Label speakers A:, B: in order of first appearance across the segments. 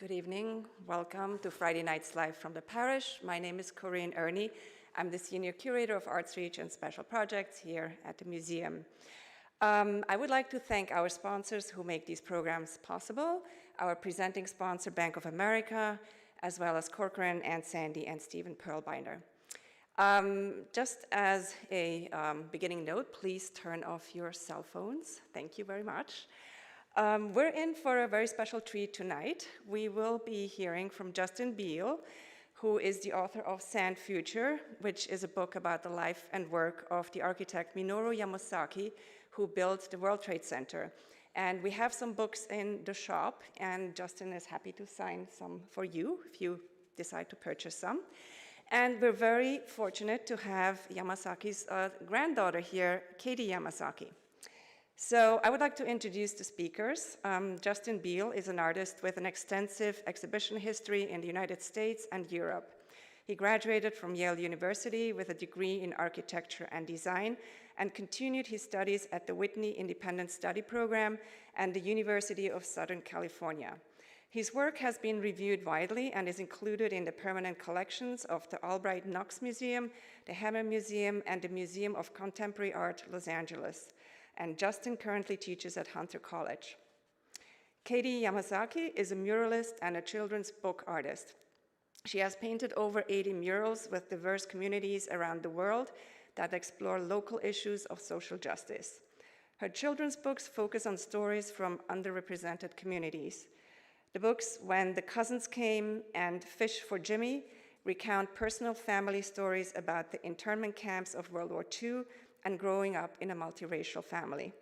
A: Good evening. Welcome to Friday Nights Live from the Parrish. My name is Corinne Ernie. I'm the Senior Curator of Arts Reach and Special Projects here at the museum. I would like to thank our sponsors who make these programs possible, our presenting sponsor, Bank of America, as well as Corcoran and Sandy and Stephen Perlbinder. Just as a beginning note, please turn off your cell phones. Thank you very much. We're in for a very special treat tonight. We will be hearing from Justin Beal, who is the author of Sandfuture, which is a book about the life and work of the architect Minoru Yamasaki, who built the World Trade Center. And we have some books in the shop, and Justin is happy to sign some for you if you decide to purchase some. And we're very fortunate to have Yamasaki's granddaughter here, Katie Yamasaki. So I would like to introduce the speakers. Justin Beal is an artist with an extensive exhibition history in the United States and Europe. He graduated from Yale University with a degree in architecture and design and continued his studies at the Whitney Independent Study Program and the University of Southern California. His work has been reviewed widely and is included in the permanent collections of the Albright Knox Museum, the Hammer Museum, and the Museum of Contemporary Art, Los Angeles. And Justin currently teaches at Hunter College. Katie Yamazaki is a muralist and a children's book artist. She has painted over 80 murals with diverse communities around the world that explore local issues of social justice. Her children's books focus on stories from underrepresented communities. The books When the Cousins Came and Fish for Jimmy recount personal family stories about the internment camps of World War II and growing up in a multiracial family.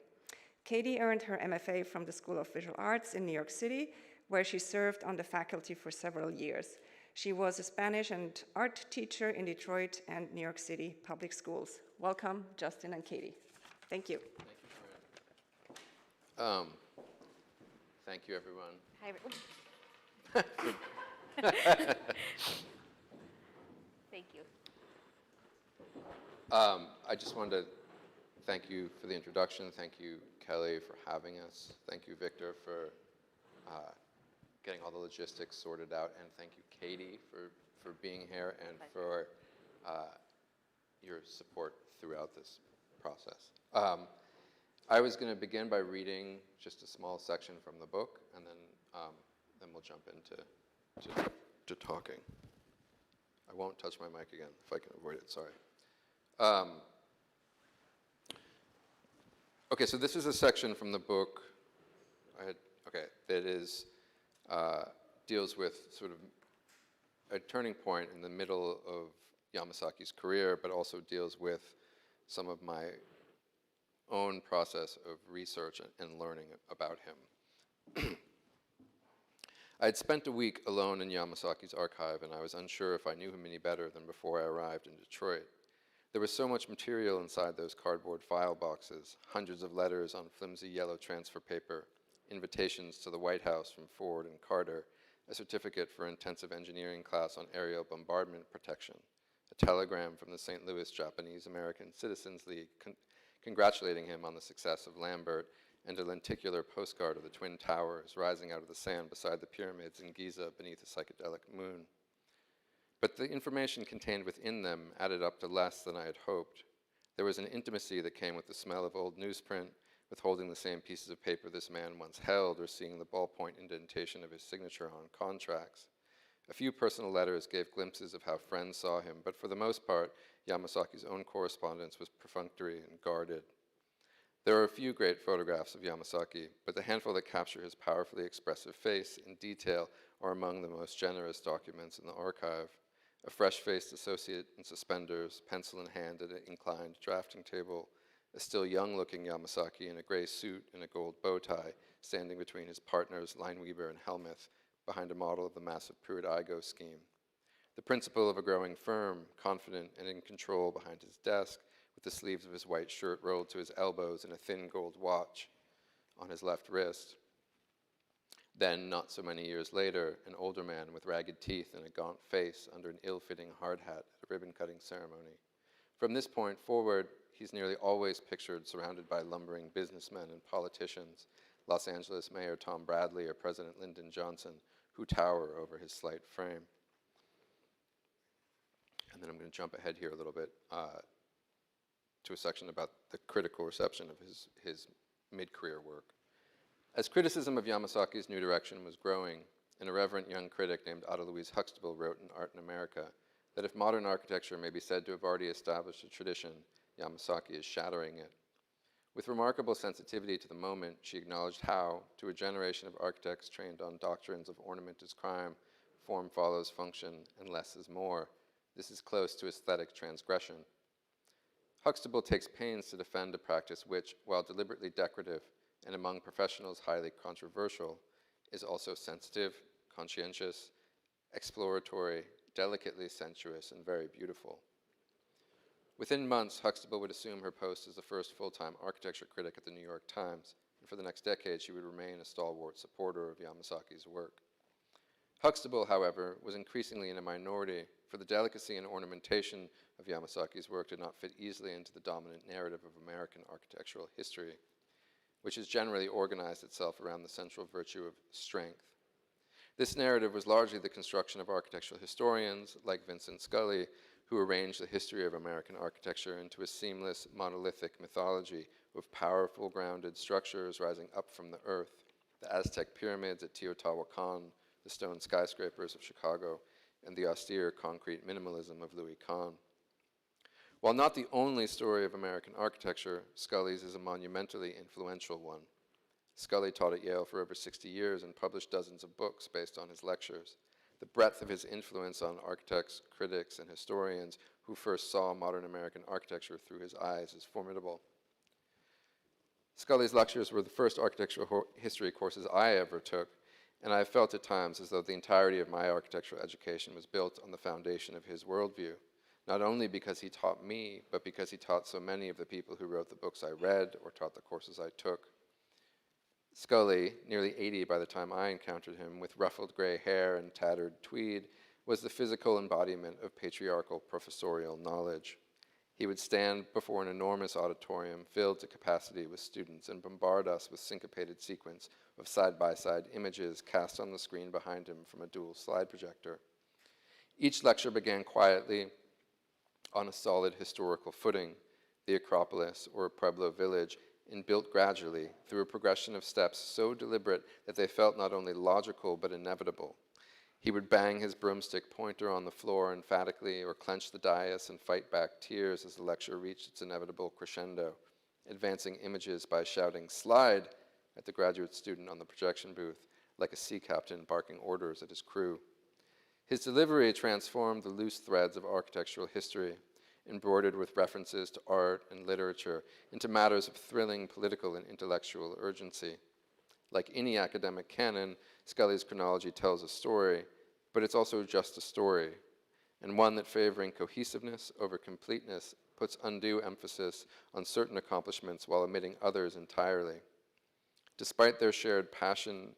A: Katie earned her MFA from the School of Visual Arts in New York City, where she served on the faculty for several years. She was a Spanish and art teacher in Detroit and New York City public schools. Welcome, Justin and Katie. Thank you.
B: Thank you, Corinne. Thank you, everyone.
C: Hi, everyone. Thank you.
B: I just wanted to thank you for the introduction. Thank you, Kelly, for having us. Thank you, Victor, for getting all the logistics sorted out. And thank you, Katie, for being here and for your support throughout this process. I was going to begin by reading just a small section from the book, and then we'll jump into talking. I won't touch my mic again if I can avoid it, sorry. Okay, so this is a section from the book that is deals with sort of a turning point in the middle of Yamasaki's career, but also deals with some of my own process of research and learning about him. I had spent a week alone in Yamasaki's archive, and I was unsure if I knew him any better than before I arrived in Detroit. There was so much material inside those cardboard file boxes, hundreds of letters on flimsy yellow transfer paper, invitations to the White House from Ford and Carter, a certificate for intensive engineering class on aerial bombardment protection, a telegram from the St. Louis Japanese American Citizens League congratulating him on the success of Lambert, and a lenticular postcard of the Twin Towers rising out of the sand beside the pyramids in Giza beneath a psychedelic moon. But the information contained within them added up to less than I had hoped. There was an intimacy that came with the smell of old newsprint, with holding the same pieces of paper this man once held, or seeing the ballpoint indentation of his signature on contracts. A few personal letters gave glimpses of how friends saw him, but for the most part, Yamasaki's own correspondence was perfunctory and guarded. There are a few great photographs of Yamasaki, but the handful that capture his powerfully expressive face in detail are among the most generous documents in the archive. A fresh-faced associate in suspenders, pencil in hand at an inclined drafting table, a still young-looking Yamasaki in a gray suit and a gold bow tie, standing between his partners Lineweaver and Helmuth, behind a model of the massive Prudigo scheme. The principal of a growing firm, confident and in control behind his desk, with the sleeves of his white shirt rolled to his elbows and a thin gold watch on his left wrist. Then, not so many years later, an older man with ragged teeth and a gaunt face under an ill-fitting hard hat at a ribbon-cutting ceremony. From this point forward, he's nearly always pictured surrounded by lumbering businessmen and politicians, Los Angeles Mayor Tom Bradley or President Lyndon Johnson, who tower over his slight frame. And then I'm going to jump ahead here a little bit to a section about the critical reception of his mid-career work. As criticism of Yamasaki's new direction was growing, an irreverent young critic named Ada Louise Huxtable wrote in Art in America that if modern architecture may be said to have already established a tradition, Yamasaki is shattering it. With remarkable sensitivity to the moment, she acknowledged how, to a generation of architects trained on doctrines of ornament is crime, form follows function, and less is more, this is close to aesthetic transgression. Huxtable takes pains to defend a practice which, while deliberately decorative and among professionals highly controversial, is also sensitive, conscientious, exploratory, delicately sensuous, and very beautiful. Within months, Huxtable would assume her post as the first full-time architecture critic at the New York Times, and for the next decade she would remain a stalwart supporter of Yamasaki's work. Huxtable, however, was increasingly in a minority, for the delicacy and ornamentation of Yamasaki's work did not fit easily into the dominant narrative of American architectural history, which has generally organized itself around the central virtue of strength. This narrative was largely the construction of architectural historians like Vincent Scully, who arranged the history of American architecture into a seamless, monolithic mythology with powerful, grounded structures rising up from the earth, the Aztec pyramids at Teotihuacan, the stone skyscrapers of Chicago, and the austere concrete minimalism of Louis Kahn. While not the only story of American architecture, Scully's is a monumentally influential one. Scully taught at Yale for over 60 years and published dozens of books based on his lectures. The breadth of his influence on architects, critics, and historians who first saw modern American architecture through his eyes is formidable. Scully's lectures were the first architectural history courses I ever took, and I felt at times as though the entirety of my architectural education was built on the foundation of his worldview, not only because he taught me, but because he taught so many of the people who wrote the books I read or taught the courses I took. Scully, nearly 80 by the time I encountered him, with ruffled gray hair and tattered tweed, was the physical embodiment of patriarchal professorial knowledge. He would stand before an enormous auditorium filled to capacity with students and bombard us with syncopated sequence of side-by-side images cast on the screen behind him from a dual slide projector. Each lecture began quietly on a solid historical footing, the Acropolis or Pueblo village, and built gradually through a progression of steps so deliberate that they felt not only logical but inevitable. He would bang his broomstick pointer on the floor emphatically or clench the dais and fight back tears as the lecture reached its inevitable crescendo, advancing images by shouting "slide" at the graduate student on the projection booth, like a sea captain barking orders at his crew. His delivery transformed the loose threads of architectural history, embroidered with references to art and literature, into matters of thrilling political and intellectual urgency. Like any academic canon, Scully's chronology tells a story, but it's also just a story, and one that, favoring cohesiveness over completeness, puts undue emphasis on certain accomplishments while omitting others entirely. Despite their shared passion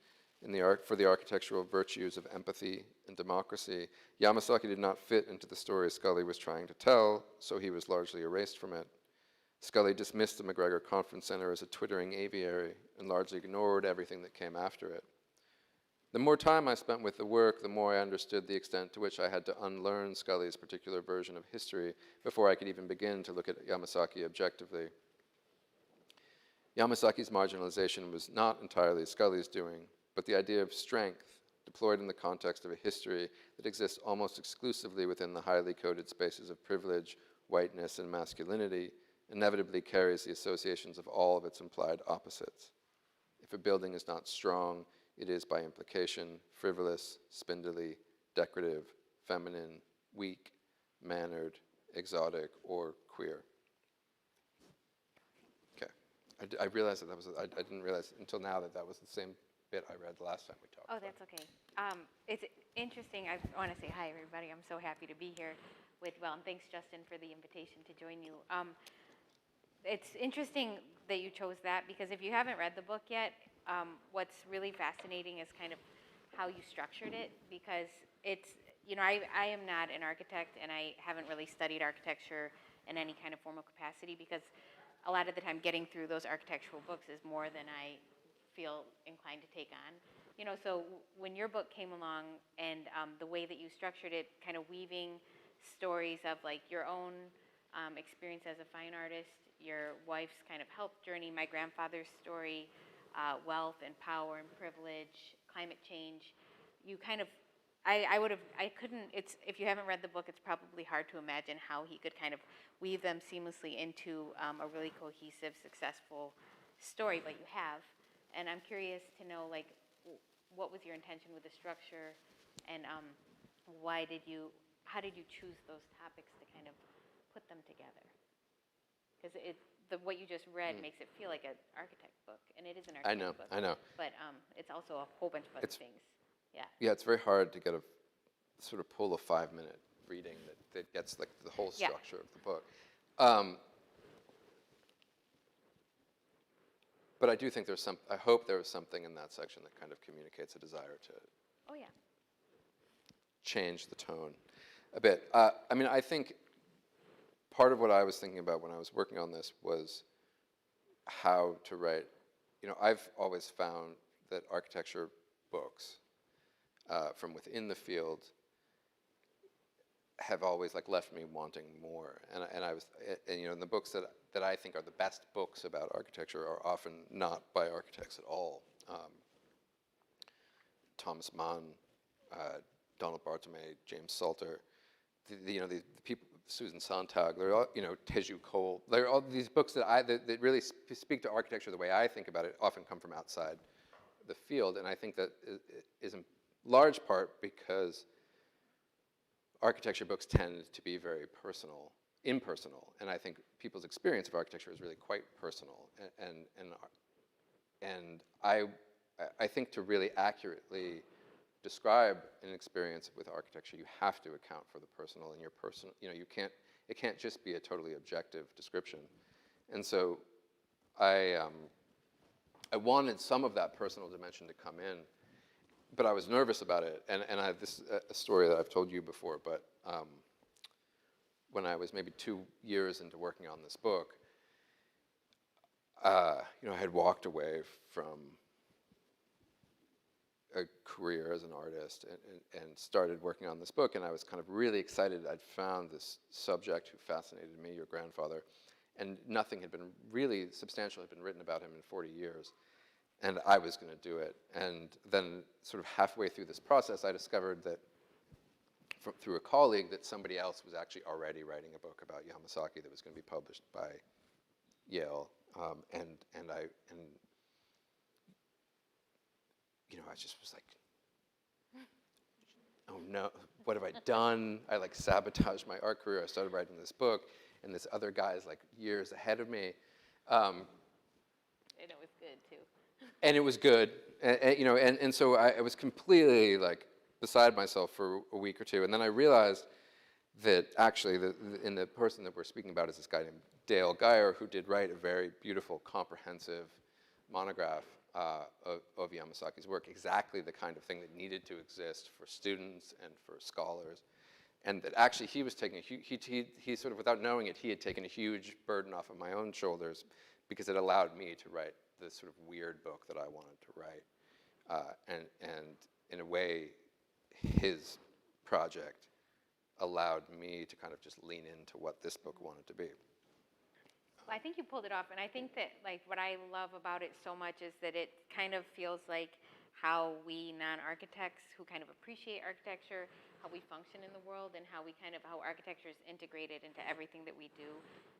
B: for the architectural virtues of empathy and democracy, Yamasaki did not fit into the story Scully was trying to tell, so he was largely erased from it. Scully dismissed the McGregor Conference Center as a twittering aviary and largely ignored everything that came after it. The more time I spent with the work, the more I understood the extent to which I had to unlearn Scully's particular version of history before I could even begin to look at Yamasaki objectively. Yamasaki's marginalization was not entirely Scully's doing, but the idea of strength, deployed in the context of a history that exists almost exclusively within the highly coded spaces of privilege, whiteness, and masculinity, inevitably carries the associations of all of its implied opposites. If a building is not strong, it is by implication frivolous, spindly, decorative, feminine, weak, mannered, exotic, or queer. Okay, I realized that was, I didn't realize until now that that was the same bit I read the last time we talked.
C: Oh, that's okay. It's interesting. I want to say hi, everybody. I'm so happy to be here with Well, and thanks, Justin, for the invitation to join you. It's interesting that you chose that because if you haven't read the book yet, what's really fascinating is kind of how you structured it because it's, you know, I am not an architect and I haven't really studied architecture in any kind of formal capacity because a lot of the time getting through those architectural books is more than I feel inclined to take on. So when your book came along and the way that you structured it, kind of weaving stories of like your own experience as a fine artist, your wife's kind of health journey, my grandfather's story, wealth and power and privilege, climate change, you kind of, I couldn't, if you haven't read the book, it's probably hard to imagine how he could kind of weave them seamlessly into a really cohesive, successful story, but you have. And I'm curious to know, like, what was your intention with the structure, and how did you choose those topics to kind of put them together? Because what you just read makes it feel like an architect book, and it is an architect book.
B: I know.
C: But it's also a whole bunch of other things. Yeah.
B: Yeah, it's very hard to get a sort of pull a 5-minute reading that gets like the whole structure of the book. But I do think I hope there was something in that section that kind of communicates a desire to change the tone a bit. I mean, I think part of what I was thinking about when I was working on this was how to write. I've always found that architecture books from within the field have always like left me wanting more, and the books that I think are the best books about architecture are often not by architects at all. Thomas Mann, Donald Barthelme, James Salter, the people, Susan Sontag, they're all, Teju Cole, they're all these books that really speak to architecture the way I think about it, often come from outside the field, and I think that is in large part because architecture books tend to be very impersonal, and I think people's experience of architecture is really quite personal, and I think to really accurately describe an experience with architecture, you have to account for the personal and your personal. It can't just be a totally objective description, and so I wanted some of that personal dimension to come in. But I was nervous about it, and this is a story that I've told you before, but when I was maybe 2 years into working on this book, I had walked away from a career as an artist and started working on this book, and I was kind of really excited. I'd found this subject who fascinated me, your grandfather, and nothing had been really substantial had been written about him in 40 years. And I was going to do it. And then sort of halfway through this process, I discovered that through a colleague that somebody else was actually already writing a book about Yamasaki that was going to be published by Yale. I just was like, oh no, what have I done? I like sabotaged my art career. I started writing this book, and this other guy is like years ahead of me.
C: And it was good too.
B: And it was good, and so I was completely like beside myself for a week or two, and then I realized that actually the person that we're speaking about is this guy named Dale Geyer, who did write a very beautiful, comprehensive monograph of Yamasaki's work, exactly the kind of thing that needed to exist for students and for scholars, and that actually he was taking he sort of, without knowing it, he had taken a huge burden off of my own shoulders because it allowed me to write this sort of weird book that I wanted to write. And in a way, his project allowed me to kind of just lean into what this book wanted to be.
C: Well, I think you pulled it off, and I think that like what I love about it so much is that it kind of feels like how we non-architects who kind of appreciate architecture, how we function in the world, and how architecture is integrated into everything that we do,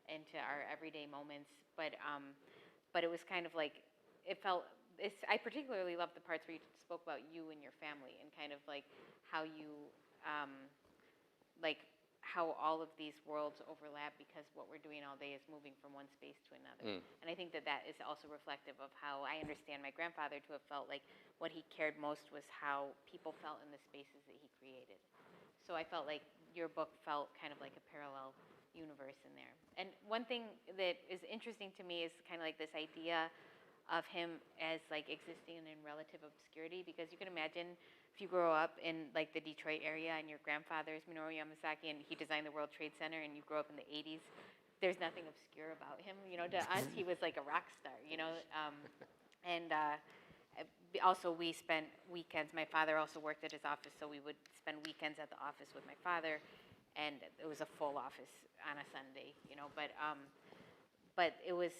C: into our everyday moments. But it was kind of like, I particularly loved the parts where you spoke about you and your family and kind of like how you, how all of these worlds overlap because what we're doing all day is moving from one space to another. And I think that is also reflective of how I understand my grandfather to have felt like what he cared most was how people felt in the spaces that he created. So I felt like your book felt kind of like a parallel universe in there. And one thing that is interesting to me is kind of like this idea of him as like existing in relative obscurity, because you can imagine if you grow up in like the Detroit area and your grandfather is Minoru Yamasaki and he designed the World Trade Center and you grow up in the 80s, there's nothing obscure about him. To us, he was like a rock star, also we spent weekends. My father also worked at his office, so we would spend weekends at the office with my father, and it was a full office on a Sunday, you know. But it was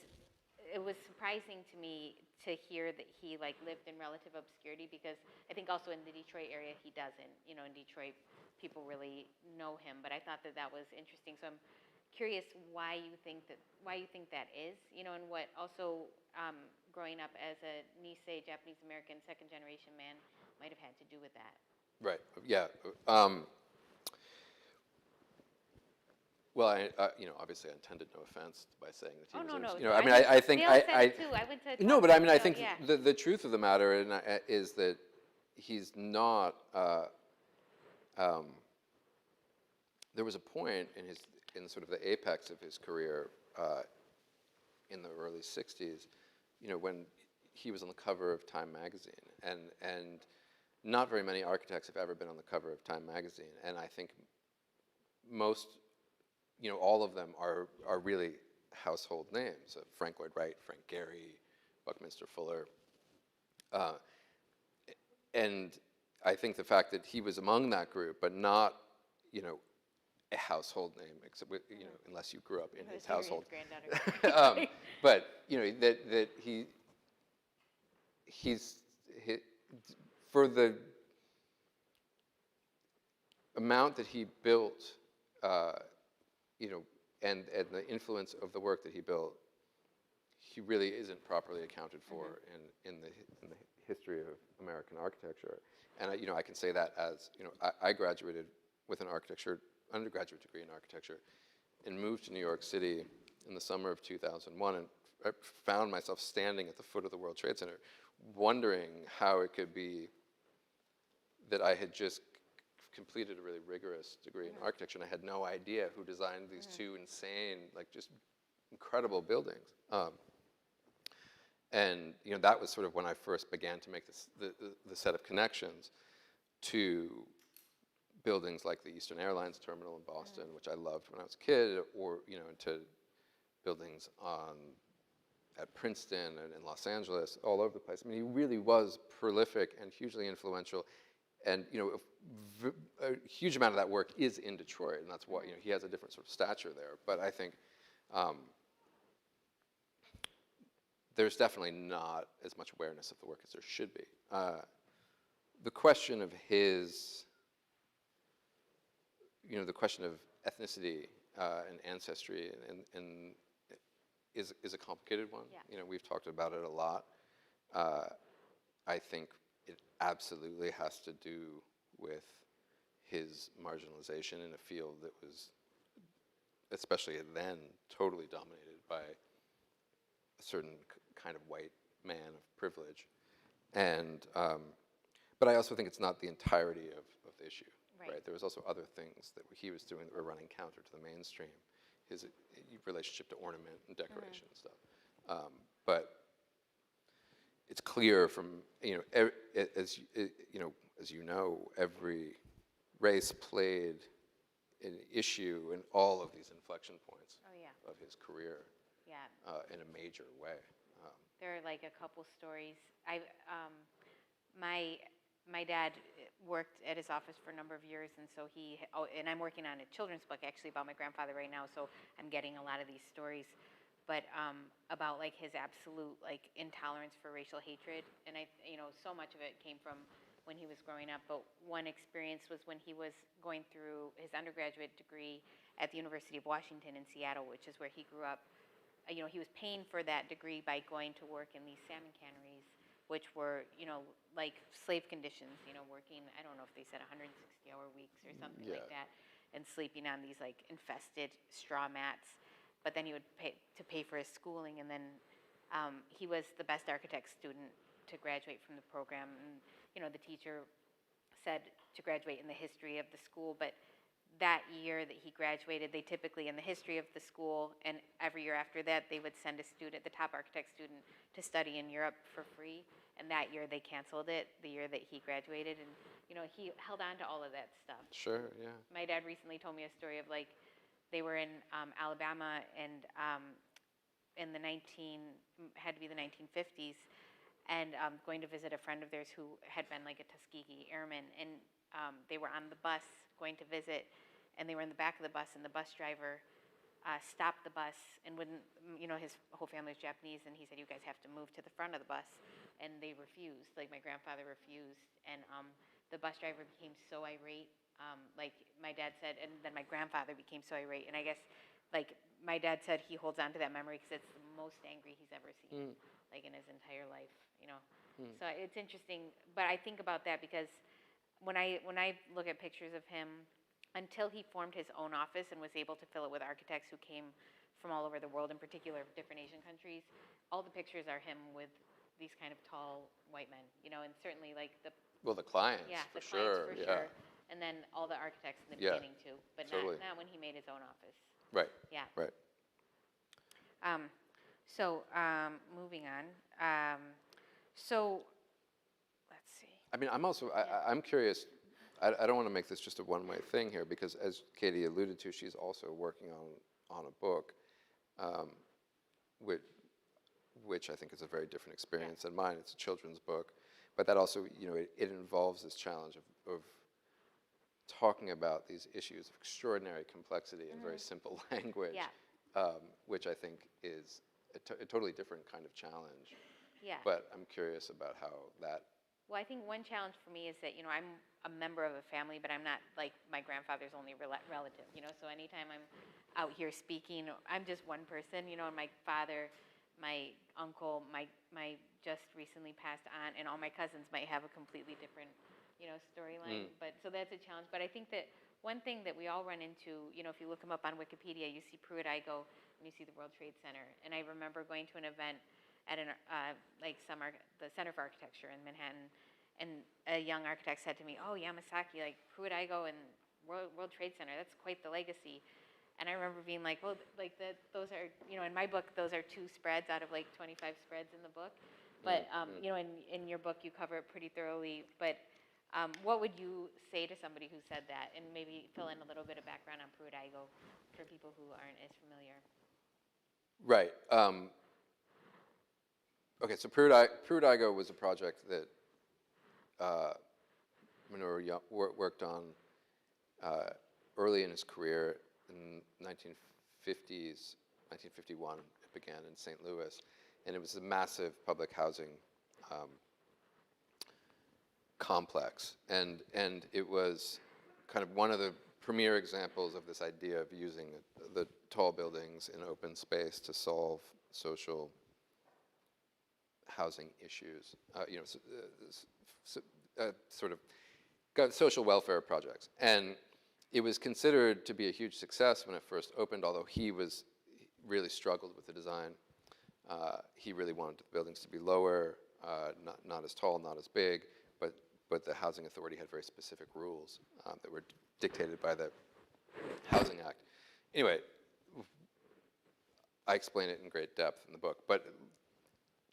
C: surprising to me to hear that he like lived in relative obscurity, because I think also in the Detroit area he doesn't. You know, in Detroit people really know him, but I thought that that was interesting. So I'm curious why you think that is, you know, and what also growing up as a Nisei Japanese American second generation man might have had to do with that.
B: Right. Yeah. Well, you know, obviously, I intended no offense by saying that he was.
C: No.
B: You know, I mean, I think
C: Dale said it too. I went to.
B: No, but I mean, I
C: Dale,
B: think
C: yeah.
B: the truth of the matter is that he's not. There was a point in sort of the apex of his career in the early '60s, you know, when he was on the cover of Time magazine, and not very many architects have ever been on the cover of Time magazine, and I think most, you know, all of them are really household names: Frank Lloyd Wright, Frank Gehry, Buckminster Fuller, and I think the fact that he was among that group, but not, you know, a household name, except you know, unless you grew up in his household.
C: Granddaughter.
B: But you know that he's for the amount that he built, you know, and the influence of the work that he built, he really isn't properly accounted for in the history of American architecture. And you know, I can say that as, you know, I graduated with an undergraduate degree in architecture, and moved to New York City in the summer of 2001, and I found myself standing at the foot of the World Trade Center, wondering how it could be that I had just completed a really rigorous degree in architecture, and I had no idea who designed these two insane, like just incredible buildings. And you know, that was sort of when I first began to make the set of connections to buildings like the Eastern Airlines Terminal in Boston, which I loved when I was a kid, or you know, to buildings at Princeton and in Los Angeles, all over the place. I mean, he really was prolific and hugely influential, and you know, a huge amount of that work is in Detroit, and that's why, you know, he has a different sort of stature there. But I think there's definitely not as much awareness of the work as there should be. The question of his, you know, the question of ethnicity and ancestry and is a complicated one.
C: Yeah.
B: You know, we've talked about it a lot. I think it absolutely has to do with his marginalization in a field that was, especially then, totally dominated by a certain kind of white man of privilege. And, but I also think it's not the entirety of the issue. Right. There was also other things that he was doing that were running counter to the mainstream, his relationship to ornament and decoration and stuff. But it's clear from, you know, as you know, every race played an issue in all of these inflection points of his career in a major way.
C: There are like a couple stories. My dad worked at his office for a number of years, and so and I'm working on a children's book actually about my grandfather right now, so I'm getting a lot of these stories, but about like his absolute like intolerance for racial hatred, and you know, so much of it came from when he was growing up. But one experience was when he was going through his undergraduate degree at the University of Washington in Seattle, which is where he grew up. You know, he was paying for that degree by going to work in these salmon canneries, which were, you know, like slave conditions, you know, working, I don't know if they said 160-hour weeks or something like that, and sleeping on these like infested straw mats. But then he would pay for his schooling, and then he was the best architect student to graduate from the program. And, you know, the teacher said to graduate in the history of the school, but that year that he graduated, they typically, in the history of the school, and every year after that, they would send a student, the top architect student, to study in Europe for free. And that year they canceled it, the year that he graduated. And, you know, he held on to all of that stuff.
B: Sure, yeah.
C: My dad recently told me a story of like, they were in Alabama, and in had to be the 1950s, and going to visit a friend of theirs who had been like a Tuskegee Airman, and they were on the bus going to visit, and they were in the back of the bus, and the bus driver stopped the bus and wouldn't, his whole family was Japanese, and he said, you guys have to move to the front of the bus, and they refused, like my grandfather refused, and the bus driver became so irate, like my dad said, and then my grandfather became so irate, and I guess, like my dad said, he holds on to that memory because it's the most angry he's ever seen, like in his entire life, So it's interesting, but I think about that because when I look at pictures of him, until he formed his own office and was able to fill it with architects who came from all over the world, in particular different Asian countries, all the pictures are him with these kind of tall white men, and certainly like the
B: clients,
C: the
B: for sure,
C: clients for sure, and then all the architects in the beginning too, but
B: totally.
C: not when he made his own office.
B: Right.
C: Yeah.
B: Right.
C: So moving on. So let's see.
B: I mean, I'm curious. I don't want to make this just a one-way thing here, because as Katie alluded to, she's also working on a book, which I think is a very different experience than mine. It's a children's book, but that also, it involves this challenge of talking about these issues of extraordinary complexity in very simple language, which I think is a totally different kind of challenge.
C: Yeah.
B: But I'm curious about how that.
C: Well, I think one challenge for me is that, I'm a member of a family, but I'm not like my grandfather's only relative, so anytime I'm out here speaking, I'm just one person, and my father, my uncle, my just recently passed on, and all my cousins might have a completely different, storyline, but so that's a challenge. But I think that one thing that we all run into, if you look them up on Wikipedia, you see Prudigo and you see the World Trade Center, and I remember going to an event at the Center for Architecture in Manhattan, and a young architect said to me, "Oh, Yamasaki, like Prudigo and World Trade Center, that's quite the legacy." And I remember being like, "Well, like those are, in my book, those are 2 spreads out of like 25 spreads in the book." But in your book, you cover it pretty thoroughly. But what would you say to somebody who said that, and maybe fill in a little bit of background on Prudigo for people who aren't as familiar?
B: Right. Okay, so Prudigo was a project that Minoru worked on early in his career in 1950s, 1951. It began in St. Louis, and it was a massive public housing complex, and it was kind of one of the premier examples of this idea of using the tall buildings in open space to solve social housing issues, sort of got social welfare projects. And it was considered to be a huge success when it first opened, although he really struggled with the design. He really wanted the buildings to be lower, not as tall, not as big, but the Housing Authority had very specific rules that were dictated by the Housing Act. Anyway, I explain it in great depth in the book, but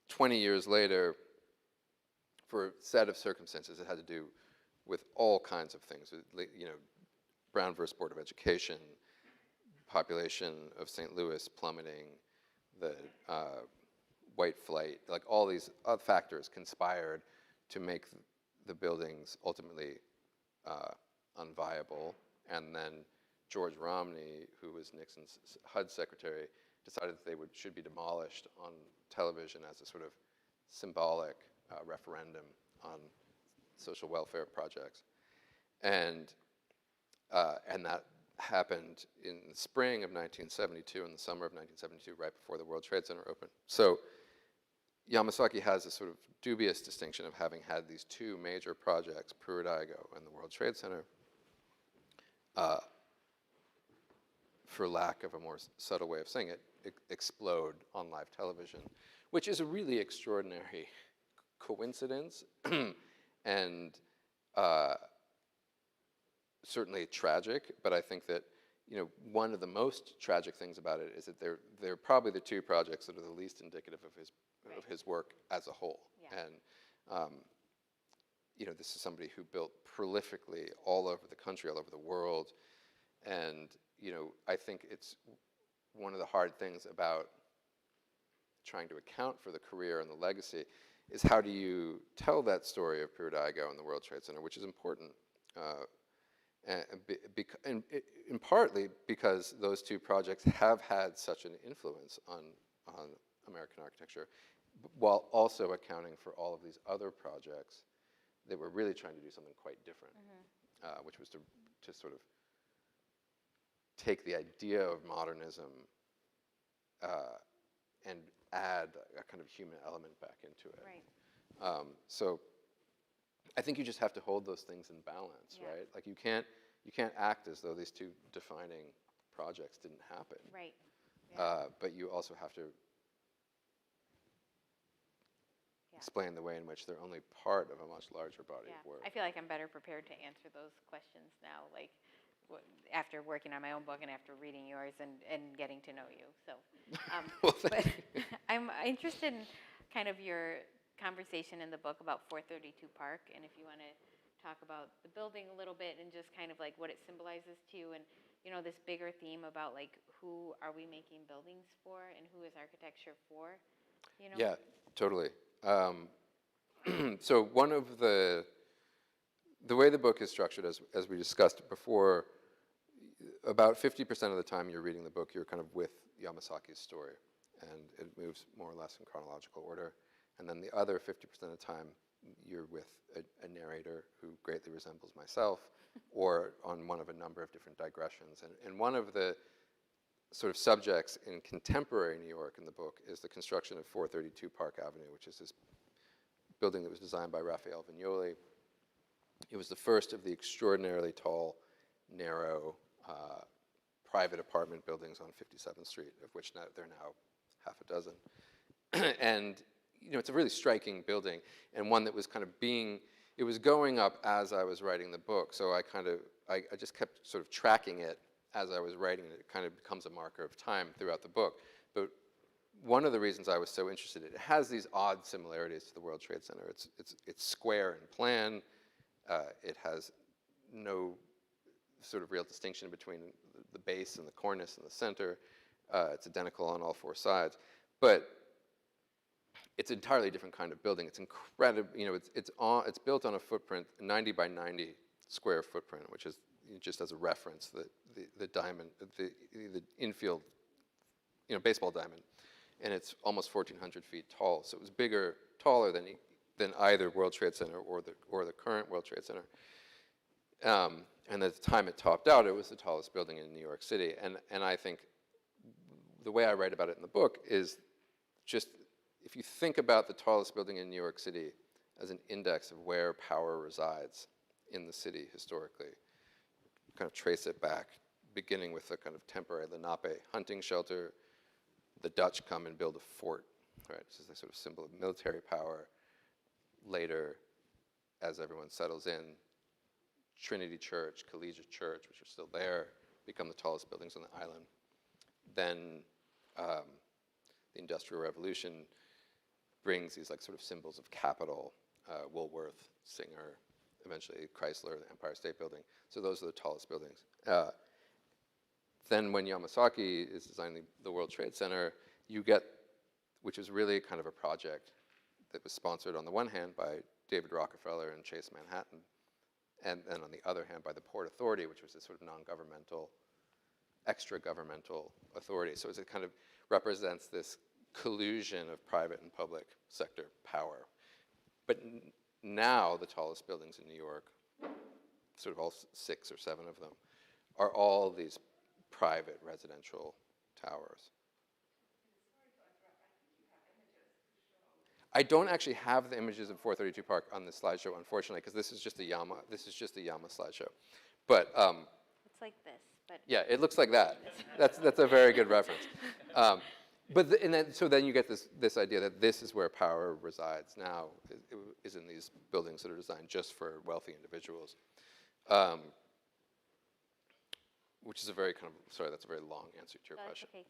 B: 20 years later, for a set of circumstances, it had to do with all kinds of things. Brown versus Board of Education, population of St. Louis plummeting, the white flight, like all these other factors conspired to make the buildings ultimately unviable. And then George Romney, who was Nixon's HUD secretary, decided that they should be demolished on television as a sort of symbolic referendum on social welfare projects, and that happened in the spring of 1972, in the summer of 1972, right before the World Trade Center opened. So Yamasaki has a sort of dubious distinction of having had these 2 major projects, Prudigo and the World Trade Center, for lack of a more subtle way of saying it, explode on live television, which is a really extraordinary coincidence and certainly tragic. But I think that one of the most tragic things about it is that they're probably the 2 projects that are the least indicative of his work as a whole. Yeah. And this is somebody who built prolifically all over the country, all over the world, and I think it's one of the hard things about trying to account for the career and the legacy is how do you tell that story of Prudigo and the World Trade Center, which is important, and partly because those two projects have had such an influence on American architecture, while also accounting for all of these other projects that were really trying to do something quite different, which was to sort of take the idea of modernism and add a kind of human element back into it.
C: Right.
B: So I think you just have to hold those things in balance, right? Like you can't act as though these two defining projects didn't happen.
C: Right. Yeah.
B: But you also have to explain the way in which they're only part of a much larger body of work.
C: I feel like I'm better prepared to answer those questions now, like after working on my own book and after reading yours and getting to know you. So,
B: Well,
C: but I'm interested in kind of your conversation in the book about 432 Park, and if you want to talk about the building a little bit and just kind of like what it symbolizes to you, and this bigger theme about like who are we making buildings for and who is architecture for,
B: Yeah, totally. So one of the way the book is structured, as we discussed before, about 50% of the time you're reading the book, you're kind of with Yamasaki's story, and it moves more or less in chronological order. And then the other 50% of the time, you're with a narrator who greatly resembles myself, or on one of a number of different digressions. And one of the sort of subjects in contemporary New York in the book is the construction of 432 Park Avenue, which is this building that was designed by Raphael Vignoli. It was the first of the extraordinarily tall, narrow, private apartment buildings on 57th Street, of which there are now half a dozen. And it's a really striking building, and one that was kind of it was going up as I was writing the book, so I just kept sort of tracking it as I was writing it. It kind of becomes a marker of time throughout the book. But one of the reasons I was so interested, it has these odd similarities to the World Trade Center. It's square in plan. It has no sort of real distinction between the base and the cornice and the center. It's identical on all four sides. But it's an entirely different kind of building. It's incredible. It's built on a footprint, 90 by 90 square footprint, which is just as a reference, the diamond, the infield, baseball diamond, and it's almost 1,400 feet tall. So it was taller than either World Trade Center or the current World Trade Center. And at the time it topped out, it was the tallest building in New York City. And I think the way I write about it in the book is just, if you think about the tallest building in New York City as an index of where power resides in the city historically, kind of trace it back, beginning with a kind of temporary Lenape hunting shelter. The Dutch come and build a fort, right? This is a sort of symbol of military power. Later, as everyone settles in, Trinity Church, Collegiate Church, which are still there, become the tallest buildings on the island. Then the Industrial Revolution brings these like sort of symbols of capital, Woolworth, Singer, eventually Chrysler, the Empire State Building. So those are the tallest buildings. Then when Yamasaki is designing the World Trade Center, you get, which is really kind of a project that was sponsored on the one hand by David Rockefeller and Chase Manhattan, and then on the other hand by the Port Authority, which was this sort of non-governmental, extra-governmental authority. So it kind of represents this collusion of private and public sector power. But now the tallest buildings in New York, sort of all 6 or 7 of them, are all these private residential towers. I don't actually have the images of 432 Park on this slideshow, unfortunately, because this is just a Yama slideshow. But
C: It's like this, but
B: yeah, it looks like that. That's a very good reference. So then you get this idea that this is where power resides now, is in these buildings that are designed just for wealthy individuals. Which is a very kind of, sorry, that's a very long answer to your question.
C: Okay.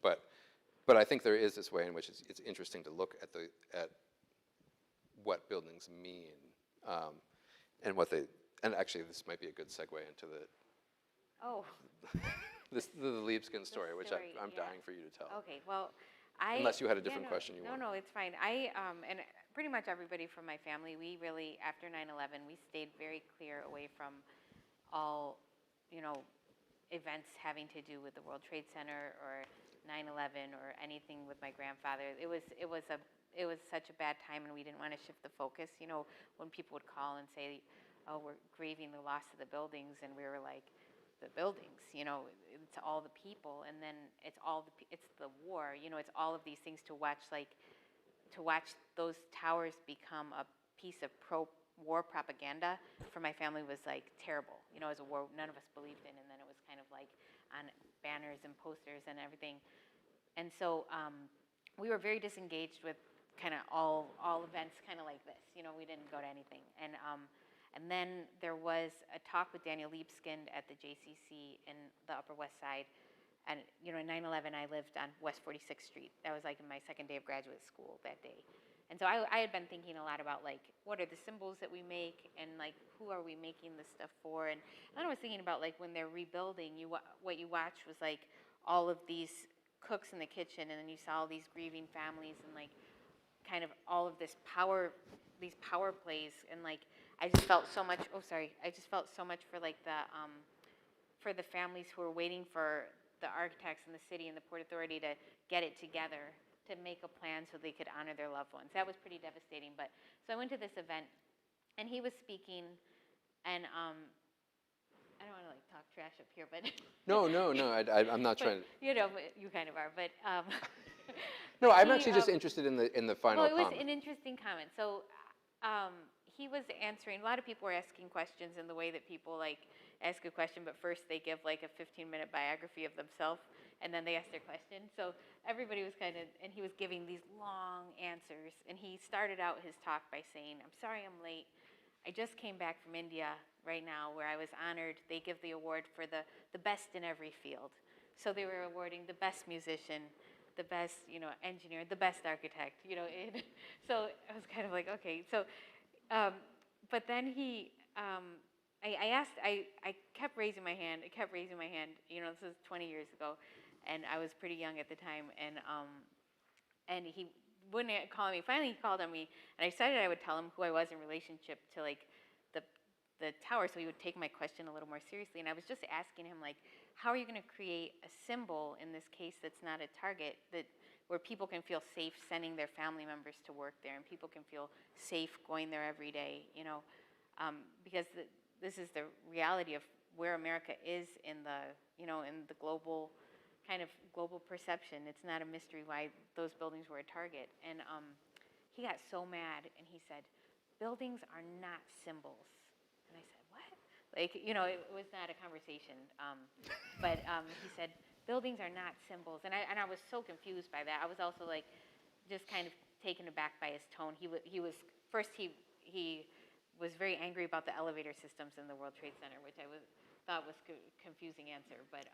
B: But I think there is this way in which it's interesting to look at what buildings mean, and actually this might be a good segue into the Liebskin story, which I'm dying for you to tell.
C: Okay, well,
B: Unless you had a different question you wanted.
C: No, it's fine. I and pretty much everybody from my family, we really, after 9/11, we stayed very clear away from all, you know, events having to do with the World Trade Center or 9/11 or anything with my grandfather. It was such a bad time, and we didn't want to shift the focus. You know, when people would call and say, "Oh, we're grieving the loss of the buildings," and we were like, "The buildings, you know, it's all the people, and then it's the war. You know, it's all of these things to watch, those towers become a piece of war propaganda for my family was like terrible. You know, as a war none of us believed in, and then it was kind of like on banners and posters and everything. And so we were very disengaged with kind of all events kind of like this. You know, we didn't go to anything. And then there was a talk with Daniel Libeskind at the JCC in the Upper West Side. And, you know, in 9/11, I lived on West 46th Street. That was like my second day of graduate school that day. And so I had been thinking a lot about, like, what are the symbols that we make, and, like, who are we making this stuff for? And then I was thinking about, like, when they're rebuilding, what you watched was, like, all of these cooks in the kitchen, and then you saw all these grieving families, and, like, kind of all of these power plays, and, like, I just felt so much, I just felt so much for, like, for the families who were waiting for the architects and the city and the Port Authority to get it together, to make a plan so they could honor their loved ones. That was pretty devastating. But so I went to this event, and he was speaking, and I don't want to, like, talk trash up here, but
B: No, I'm not trying to.
C: You know, you kind of are, but
B: No, I'm actually just interested in the final
C: well, it was
B: comment.
C: an interesting comment. So he was answering, a lot of people were asking questions in the way that people, like, ask a question, but first they give, like, a 15-minute biography of themselves, and then they ask their question. So everybody was kind of, and he was giving these long answers, and he started out his talk by saying, "I'm sorry I'm late. I just came back from India right now, where I was honored. They give the award for the best in every field. So they were awarding the best musician, the best, you know, engineer, the best architect, you know." So I was kind of like, okay. So, but then he, I kept raising my hand. You know, this was 20 years ago, and I was pretty young at the time. And he wouldn't call me. Finally, he called on me, and I decided I would tell him who I was in relationship to, like, the tower, so he would take my question a little more seriously. And I was just asking him, like, how are you going to create a symbol in this case that's not a target, where people can feel safe sending their family members to work there, and people can feel safe going there every day, you know, because this is the reality of where America is in the, you know, in the global perception. It's not a mystery why those buildings were a target. And he got so mad, and he said, "Buildings are not symbols." And I said, "What?" Like, you know, it was not a conversation. But he said, "Buildings are not symbols." And I was so confused by that. I was also, like, just kind of taken aback by his tone. He was very angry about the elevator systems in the World Trade Center, which I thought was a confusing answer. But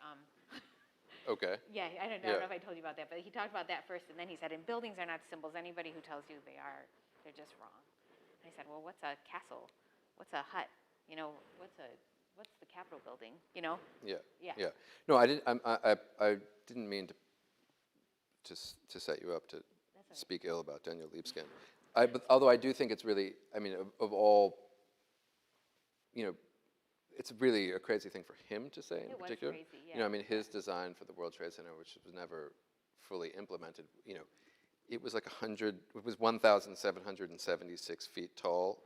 B: Okay.
C: yeah, I don't know if I told you about that, but he talked about that first, and then he said, "And buildings are not symbols. Anybody who tells you they are, they're just wrong." And I said, "Well, what's a castle? What's a hut? You know, what's the Capitol building? You know?"
B: Yeah. No, I didn't mean to set you up to speak ill about Daniel Libeskind. But although I do think it's really, I mean, of all, you know, it's really a crazy thing for him to say in particular.
C: It was crazy, yeah.
B: You know, I mean, his design for the World Trade Center, which was never fully implemented, you know, it was like 1,776 feet tall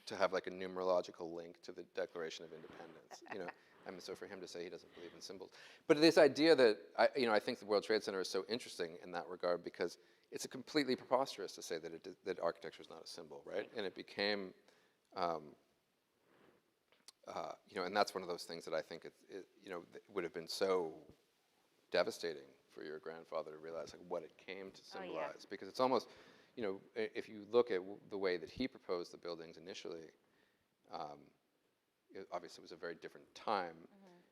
B: to have, like, a numerological link to the Declaration of Independence, you know. I mean, so for him to say he doesn't believe in symbols. But this idea that, I think the World Trade Center is so interesting in that regard, because it's a completely preposterous to say that architecture is not a symbol, right? And it became, you know, and that's one of those things that I think you know, would have been so devastating for your grandfather to realize, like, what it came to symbolize. Because it's almost, you know, if you look at the way that he proposed the buildings initially, obviously it was a very different time,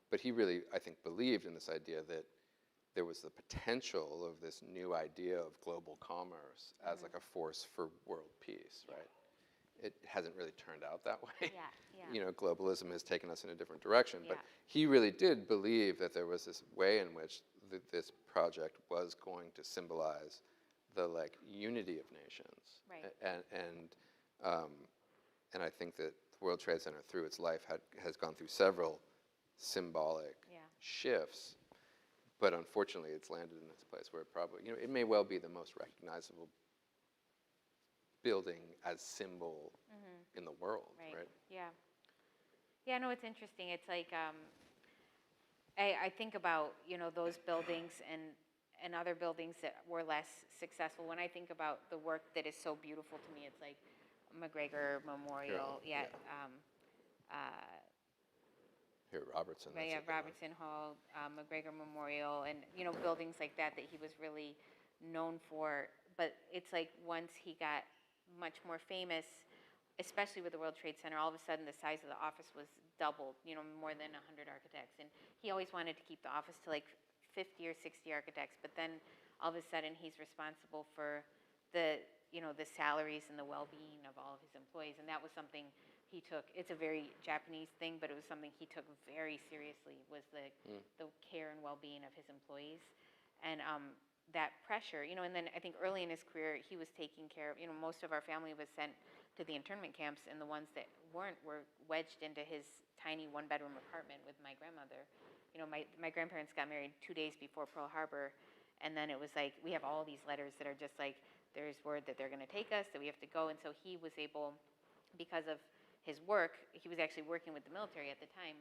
B: but he really, I think, believed in this idea that there was the potential of this new idea of global commerce as, like, a force for world peace, right? It hasn't really turned out that way. You know, globalism has taken us in a different direction, but he really did believe that there was this way in which this project was going to symbolize the like unity of nations.
C: Right.
B: And I think that the World Trade Center through its life has gone through several symbolic shifts, but unfortunately it's landed in this place where it probably, it may well be the most recognizable building as symbol in the world, right?
C: Yeah. Yeah, no, it's interesting. It's like, I think about, those buildings and other buildings that were less successful. When I think about the work that is so beautiful to me, it's like McGregor Memorial,
B: Here, Robertson.
C: yeah, Robertson Hall, McGregor Memorial, and buildings like that he was really known for. But it's like once he got much more famous, especially with the World Trade Center, all of a sudden the size of the office was doubled. More than 100 architects, and he always wanted to keep the office to like 50 or 60 architects. But then all of a sudden he's responsible for the the salaries and the well-being of all of his employees, and that was something he took. It's a very Japanese thing, but it was something he took very seriously, was the care and well-being of his employees. And that pressure, and then I think early in his career, he was taking care of, most of our family was sent to the internment camps, and the ones that weren't were wedged into his tiny one-bedroom apartment with my grandmother. My grandparents got married 2 days before Pearl Harbor, and then it was like, we have all these letters that are just like, there's word that they're going to take us, that we have to go. And so he was able, because of his work, he was actually working with the military at the time,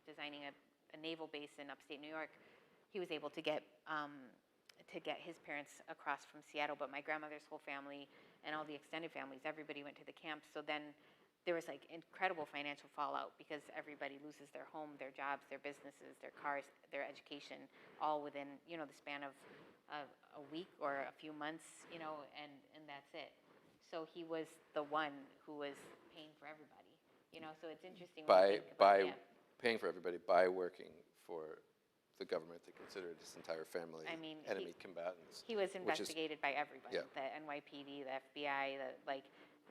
C: designing a naval base in upstate New York. He was able to get his parents across from Seattle, but my grandmother's whole family and all the extended families, everybody went to the camps. So then there was like incredible financial fallout because everybody loses their home, their jobs, their businesses, their cars, their education, all within, the span of a week or a few months, and that's it. So he was the one who was paying for everybody, so it's interesting.
B: By paying for everybody, by working for the government that considered his entire family enemy combatants.
C: He was investigated by everybody, the NYPD, the FBI, the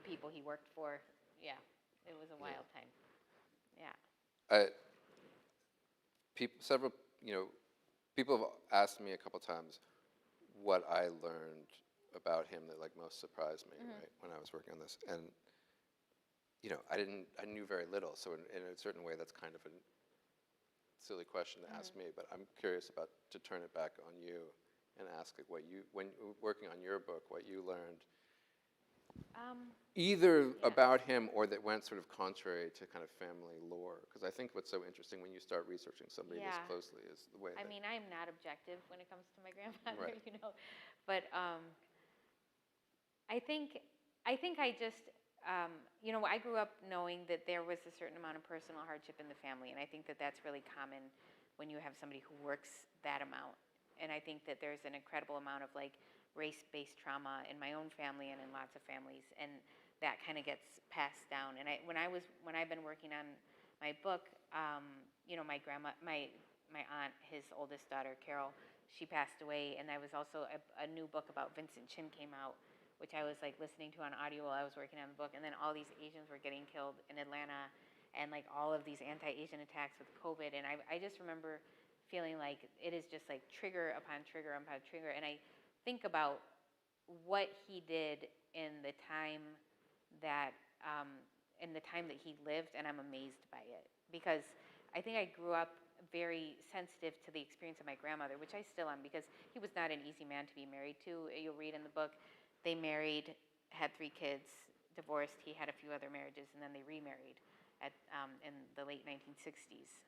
C: people he worked for. Yeah, it was a wild time. Yeah.
B: Several people have asked me a couple times what I learned about him that most surprised me, right, when I was working on this. And I knew very little, so in a certain way that's kind of a silly question to ask me, but I'm curious to turn it back on you and ask when working on your book, what you learned either about him or that went sort of contrary to kind of family lore. Because I think what's so interesting when you start researching somebody this closely is the way
C: I'm not objective when it comes to my grandfather,
B: right.
C: But I think I just, I grew up knowing that there was a certain amount of personal hardship in the family, and I think that that's really common when you have somebody who works that amount. And I think that there's an incredible amount of race-based trauma in my own family and in lots of families, and that kind of gets passed down. And when I've been working on my book, my aunt, his oldest daughter, Carol, she passed away, and there was also a new book about Vincent Chin came out, which I was listening to on audio while I was working on the book, and then all these Asians were getting killed in Atlanta, and all of these anti-Asian attacks with COVID, and I just remember feeling like it is just trigger upon trigger upon trigger, and I think about what he did in the time that he lived, and I'm amazed by it, because I think I grew up very sensitive to the experience of my grandmother, which I still am, because he was not an easy man to be married to. You'll read in the book, they married, had 3 kids, divorced. He had a few other marriages, and then they remarried in the late 1960s.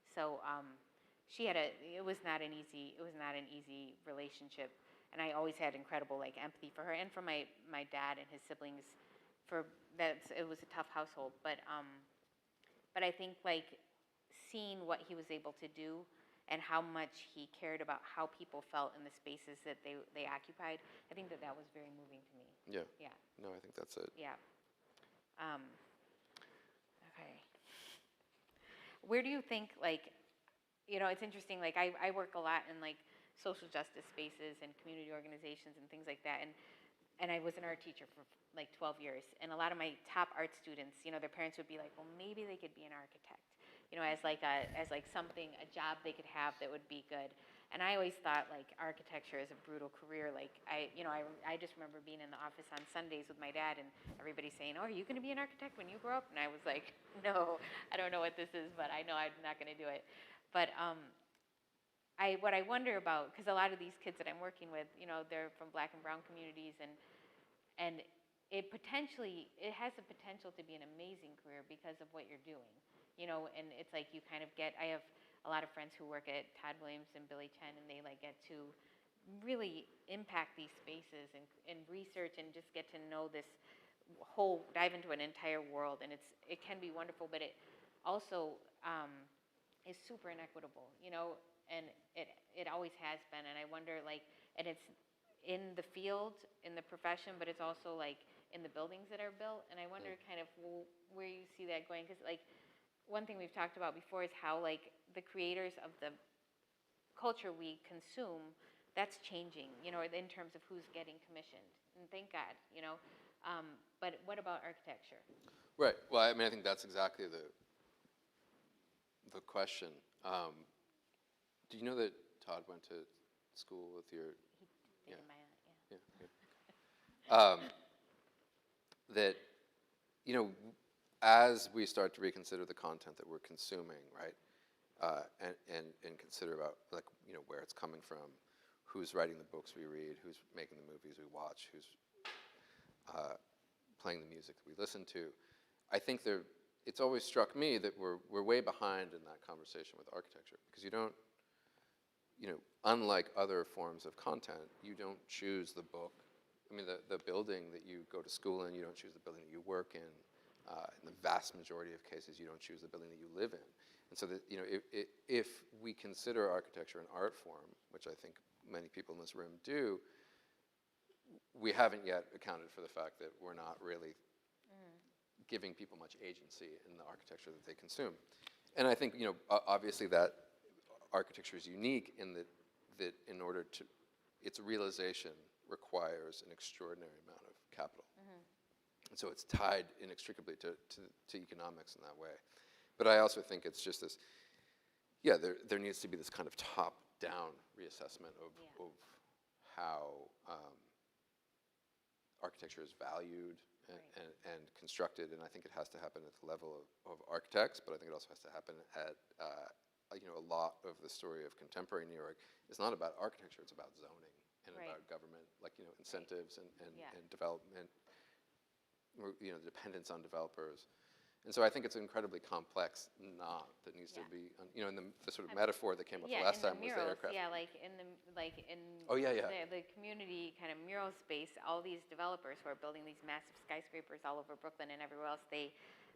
C: So it was not an easy relationship, and I always had incredible empathy for her and for my dad and his siblings. It was a tough household, but I think seeing what he was able to do and how much he cared about how people felt in the spaces that they occupied, I think that was very moving to me.
B: Yeah.
C: Yeah.
B: No, I think that's it.
C: Yeah. Okay. Where do you think, it's interesting, I work a lot in social justice spaces and community organizations and things like that, and I was an art teacher for 12 years, and a lot of my top art students, their parents would be like, well, maybe they could be an architect, as something, a job they could have that would be good. And I always thought like architecture is a brutal career. Like I just remember being in the office on Sundays with my dad and everybody saying, "Oh, are you going to be an architect when you grow up?" And I was like, "No, I don't know what this is, but I know I'm not going to do it." But what I wonder about, because a lot of these kids that I'm working with, they're from Black and brown communities, and it has the potential to be an amazing career because of what you're doing, and it's like you kind of I have a lot of friends who work at Todd Williams and Billy Chen, and they like get to really impact these spaces and research and just get to know this dive into an entire world, and it can be wonderful, but it also is super inequitable, and it always has been, and I wonder and it's in the field, in the profession, but it's also like in the buildings that are built, and I wonder kind of where you see that going, because one thing we've talked about before is how the creators of the culture we consume, that's changing, in terms of who's getting commissioned, and thank God, but what about architecture?
B: Right. Well, I mean, I think that's exactly the question. Do you know that Todd went to school with your?
C: He did my aunt,
B: Yeah. That, as we start to reconsider the content that we're consuming, right, and consider about where it's coming from, who's writing the books we read, who's making the movies we watch, who's playing the music that we listen to, I think it's always struck me that we're way behind in that conversation with architecture, because you don't, unlike other forms of content, you don't choose the book. I mean, the building that you go to school in, you don't choose the building that you work in. In the vast majority of cases, you don't choose the building that you live in. And so that, if we consider architecture an art form, which I think many people in this room do, we haven't yet accounted for the fact that we're not really giving people much agency in the architecture that they consume. And I think, obviously that architecture is unique in that in order to, its realization requires an extraordinary amount of capital. And so it's tied inextricably to economics in that way. But I also think it's just this, there needs to be this kind of top-down reassessment of how architecture is valued and constructed, and I think it has to happen at the level of architects, but I think it also has to happen at, a lot of the story of contemporary New York is not about architecture, it's about zoning and about government, incentives and development, the dependence on developers. And so I think it's an incredibly complex knot that needs to be, and the sort of metaphor that came up the last time was the aircraft.
C: Yeah, in the community kind of mural space, all these developers who are building these massive skyscrapers all over Brooklyn and everywhere else, they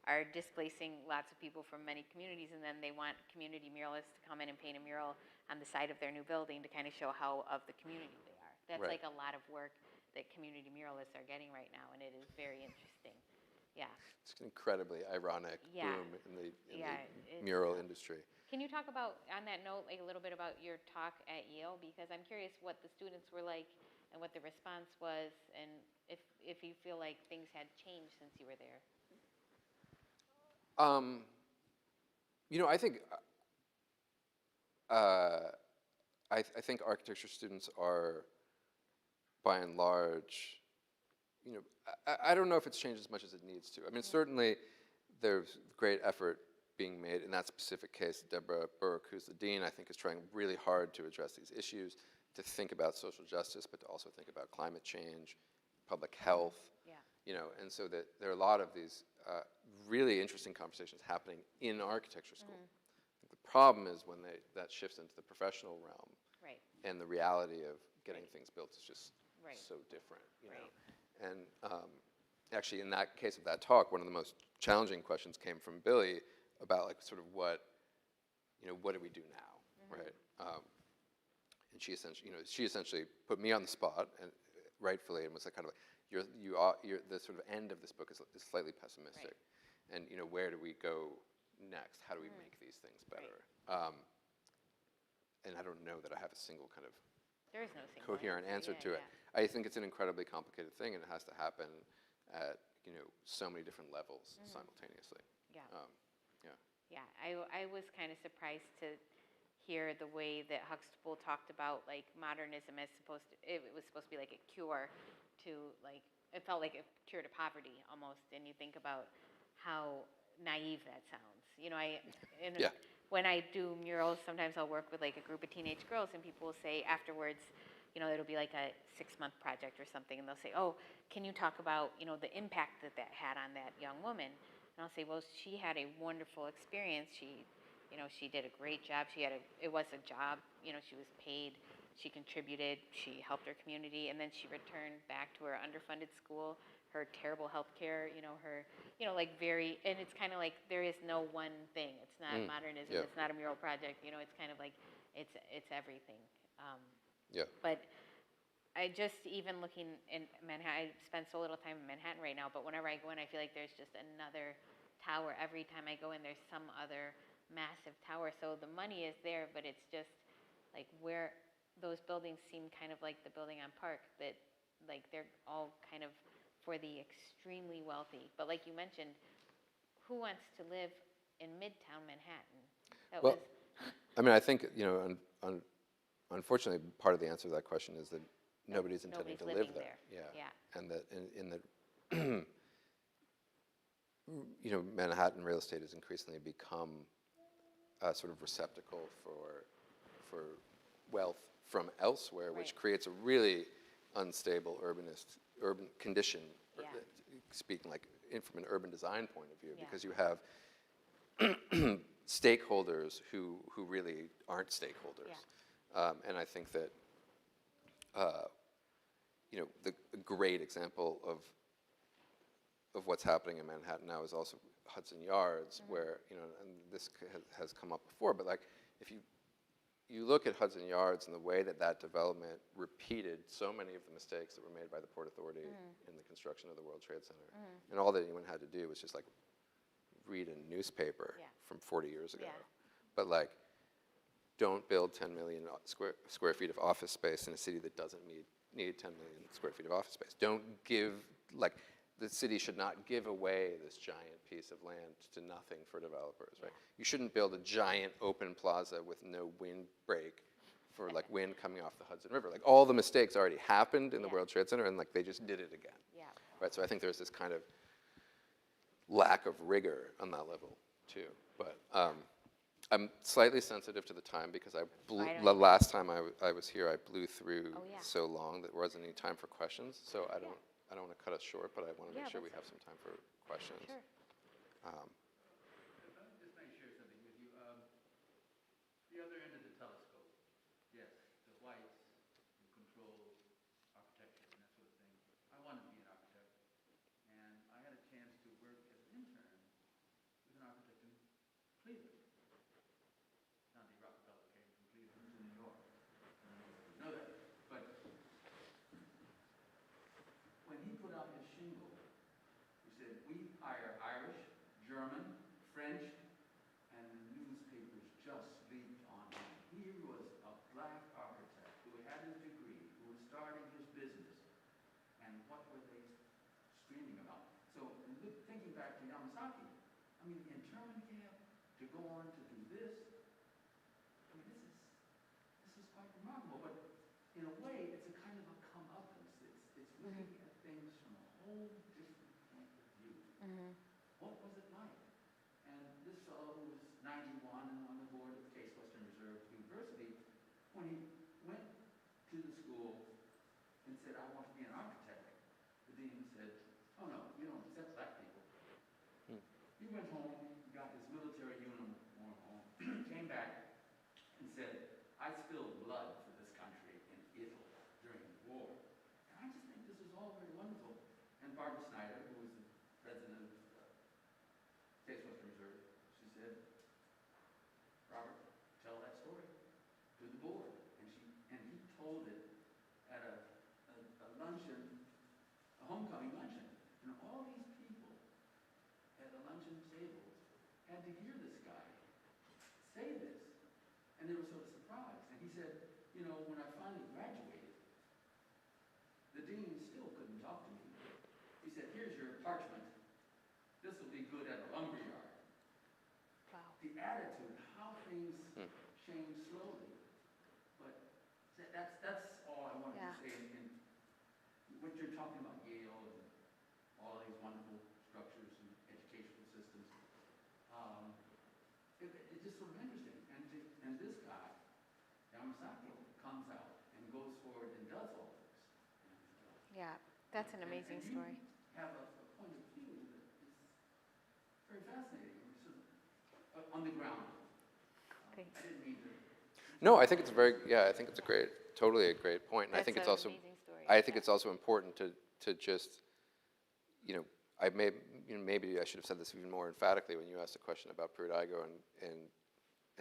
C: are displacing lots of people from many communities, and then they want community muralists to come in and paint a mural on the side of their new building to kind of show how of the community they are. That's like a lot of work that community muralists are getting right now, and it is very interesting. Yeah.
B: It's an incredibly ironic boom in the mural industry.
C: Can you talk about, on that note, a little bit about your talk at Yale? Because I'm curious what the students were like and what the response was, and if you feel like things had changed since you were there.
B: I think I think architecture students are, by and large, I don't know if it's changed as much as it needs to. I mean, certainly there's great effort being made in that specific case. Deborah Burke, who's the dean, I think is trying really hard to address these issues, to think about social justice, but to also think about climate change, public health. And so that there are a lot of these really interesting conversations happening in architecture school. The problem is when that shifts into the professional realm, and the reality of getting things built is just so different. And actually, in that case of that talk, one of the most challenging questions came from Billy about sort of what do we do now, right? And she essentially put me on the spot, and rightfully, and was like kind of like, you're the sort of end of this book is slightly pessimistic, and where do we go next? How do we make these things better? And I don't know that I have a single kind of
C: there is no single
B: coherent answer to it. I think it's an incredibly complicated thing, and it has to happen at so many different levels simultaneously.
C: I was kind of surprised to hear the way that Huxtable talked about like modernism as it was supposed to be like a cure to like, it felt like a cure to poverty almost, and you think about how naive that sounds. You know,
B: Yeah.
C: when I do murals, sometimes I'll work with like a group of teenage girls, and people will say afterwards, you know, it'll be like a 6-month project or something, and they'll say, oh, can you talk about, you know, the impact that that had on that young woman? And I'll say, well, she had a wonderful experience. She, you know, she did a great job. It was a job, you know, she was paid, she contributed, she helped her community, and then she returned back to her underfunded school, her terrible health care, you know, her, you know, like and it's kind of like there is no one thing. It's not modernism,
B: Yeah.
C: it's not a mural project, you know, it's kind of like, it's everything.
B: Yeah.
C: But I just, even looking in Manhattan, I spend so little time in Manhattan right now, but whenever I go in, I feel like there's just another tower. Every time I go in, there's some other massive tower. So the money is there, but it's just like where those buildings seem kind of like the building on Park, that like they're all kind of for the extremely wealthy. But like you mentioned, who wants to live in Midtown Manhattan? That
B: Well,
C: was,
B: I mean, I think, you know, unfortunately, part of the answer to that question is that nobody's intending to live
C: living
B: there.
C: there.
B: Yeah.
C: Yeah.
B: And that in the, you know, Manhattan real estate has increasingly become a sort of receptacle for wealth from elsewhere, which
C: Right.
B: creates a really unstable urban condition,
C: Yeah.
B: speaking like from an urban design point of view,
C: Yeah.
B: because you have stakeholders who really aren't stakeholders. And I think that, you know, a great example of what's happening in Manhattan now is also Hudson Yards, where, you know, and this has come up before, but like if you look at Hudson Yards and the way that development repeated so many of the mistakes that were made by the Port Authority in the construction of the World Trade Center, and all that anyone had to do was just like read a newspaper from 40 years ago.
C: Yeah.
B: But like, don't build 10 million square feet of office space in a city that doesn't need 10 million square feet of office space. Don't give, like, the city should not give away this giant piece of land to nothing for developers, right? You shouldn't build a giant open plaza with no windbreak for like wind coming off the Hudson River. Like all the mistakes already happened in the World Trade Center, and like they just did it again.
C: Yeah.
B: Right, so I think there's this kind of lack of rigor on that level too. But I'm slightly sensitive to the time because the last time I was here, I blew through so long that there wasn't any time for questions. So I don't want to cut us short, but I want to make sure we have some time for questions.
C: Sure.
D: If I just may share something with you. The other end of the telescope, yes, the whites who control architecture and that sort of thing. I wanted to be an architect, and I had a chance to work as an intern with an architect in Cleveland. Sandy Rockefeller came from Cleveland to New York. I don't know if you know that, but when he put out his shingle, he said, we hire Irish, German, French, and the newspapers just leaped on him. He was a black architect who had his degree, who was starting his business, and what were they screaming about? So, thinking back to Yamasaki, I mean, in internment camp, to go on to do this, I mean, this is quite remarkable, but in a way, it's a kind of a comeuppance. It's looking at things from a whole different point of view. What was it like? And this fellow who was 91 and on the board of Case Western Reserve University, when he went to the school and said, I want to be an architect, the dean said, oh no, you don't accept black people. He went home, got his military uniform home, came back and said, I spilled blood for this country in Italy during the war. And I just think this is all very wonderful. And Barbara Snyder, who was the president of Case Western Reserve, she said, Robert, tell that story to the board. And he told it at a luncheon, a homecoming luncheon. And all these people at the luncheon tables had to hear this guy say this. And they were sort of surprised. And he said, you know, when I finally graduated, the dean still couldn't talk to me. He said, here's your parchment. This will be good at a lumberyard.
C: Wow.
D: The attitude, how things change slowly.
C: Yeah, that's an amazing
D: And
C: story.
D: you have a point of view that is very fascinating. I mean, sort of on the ground.
C: Thanks.
D: I didn't mean to.
B: No, I think it's I think it's totally a great point. And I
C: That's
B: think it's
C: an
B: also,
C: amazing story.
B: I think
C: Yeah.
B: it's also important to just, maybe I should have said this even more emphatically when you asked the question about Prudigo and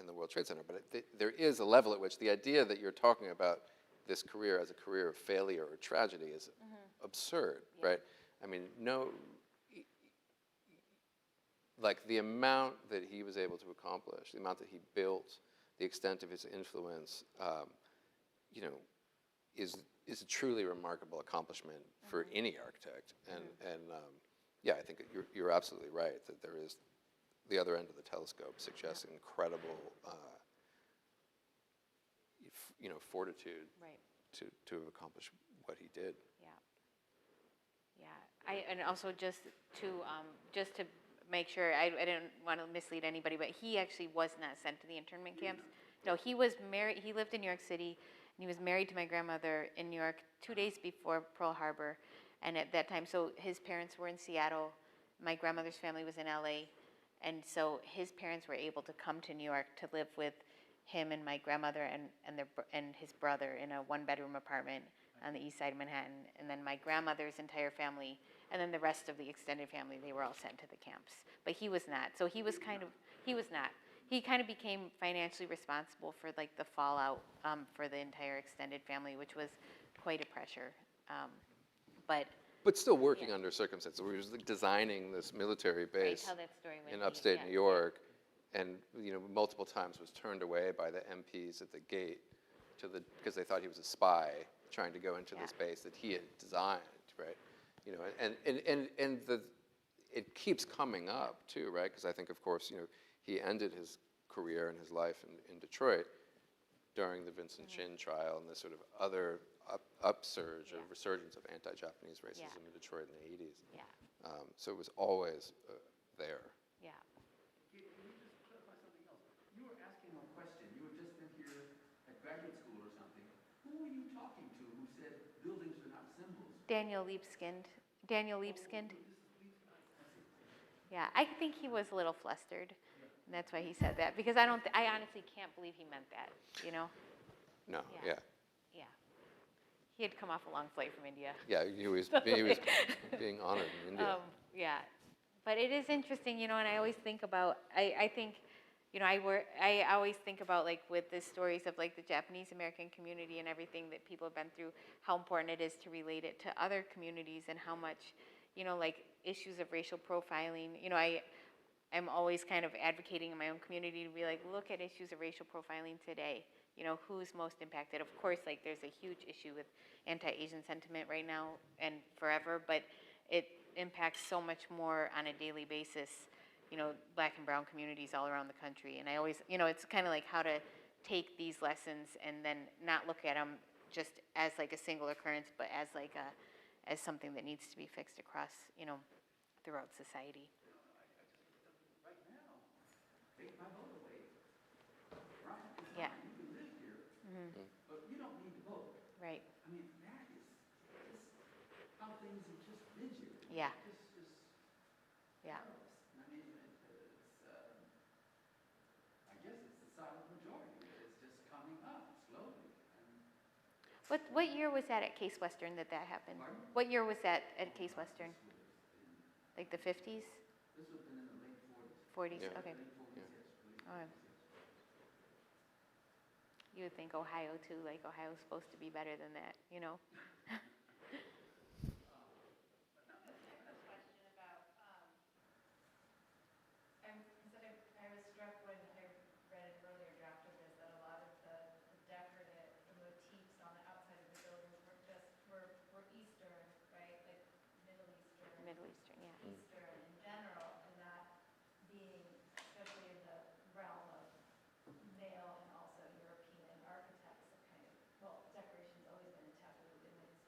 B: the World Trade Center, but there is a level at which the idea that you're talking about this career as a career of failure or tragedy is absurd,
C: Yeah.
B: right? I mean, like the amount that he was able to accomplish, the amount that he built, the extent of his influence, is a truly remarkable accomplishment for any architect. And yeah, I think you're absolutely right that there is the other end of the telescope suggests incredible, fortitude
C: Right.
B: to have accomplished what he did.
C: Yeah. And also just to make sure, I didn't want to mislead anybody, but he actually was not sent to the internment camps. No, he was married. He lived in New York City, and he was married to my grandmother in New York 2 days before Pearl Harbor, and at that time, so his parents were in Seattle. My grandmother's family was in LA, and so his parents were able to come to New York to live with him and my grandmother and his brother in a one-bedroom apartment on the east side of Manhattan. And then my grandmother's entire family, and then the rest of the extended family, they were all sent to the camps. But he was not. So he was not. He kind of became financially responsible for like the fallout for the entire extended family, which was quite a pressure.
B: But still working under circumstances where he was like designing this military base
C: tell that story,
B: in
C: Whitney.
B: upstate
C: Yeah,
B: New York, and multiple times was turned away by the MPs at the gate because they thought he was a spy trying to go into this base that he had designed, right? It keeps coming up too, right? Because I think, of course, he ended his career and his life in Detroit during the Vincent Chin trial and this sort of other upsurge of resurgence of anti-Japanese racism in Detroit in the 80s.
C: Yeah.
B: So it was always there.
C: Yeah.
D: Can you just clarify something else? You were asking a question. You had just been here at graduate school or something. Who were you talking to who said buildings are not symbols?
C: Daniel Libeskind.
D: This is
C: Yeah, I think he was a little flustered, and that's why he said that. Because I honestly can't believe he meant that.
B: No,
C: Yeah. Yeah. He had come off a long flight from India.
B: Yeah, he was being honored in India.
C: Yeah, but it is interesting, and I always think about. I think, I always think about like with the stories of like the Japanese American community and everything that people have been through, how important it is to relate it to other communities and how much, like issues of racial profiling. I'm always kind of advocating in my own community to be like, look at issues of racial profiling today. Who's most impacted? Of course, like there's a huge issue with anti-Asian sentiment right now and forever, but it impacts so much more on a daily basis, Black and brown communities all around the country. And I always, it's kind of like how to take these lessons and then not look at them just as like a single occurrence, but as like as something that needs to be fixed across, throughout society.
D: right now. Take my vote away. Right? It's
C: Yeah.
D: fine. You can live here, but you don't need to vote.
C: Right.
D: I mean, that is just how things are just rigid.
C: Yeah.
D: Just
C: Yeah.
D: perilous. I mean, I guess it's the silent majority that is just coming up slowly. And
C: What year was that at Case Western that happened?
D: Pardon?
C: What year was that at Case Western? Like the 50s?
D: this would have been in the late 40s.
C: 40s?
B: Yeah.
C: Okay.
D: Late 40s, yes.
C: Okay. You would think Ohio too, like Ohio's supposed to be better than that,
E: I was struck when I read an earlier draft of this that a lot of the decorative, the motifs on the outside of the buildings were Eastern, right? Like Middle Eastern.
C: Middle Eastern, yeah.
E: Eastern in general, and that being, especially in the realm of male and also European architects, that kind of, well, decoration's always been a taboo in the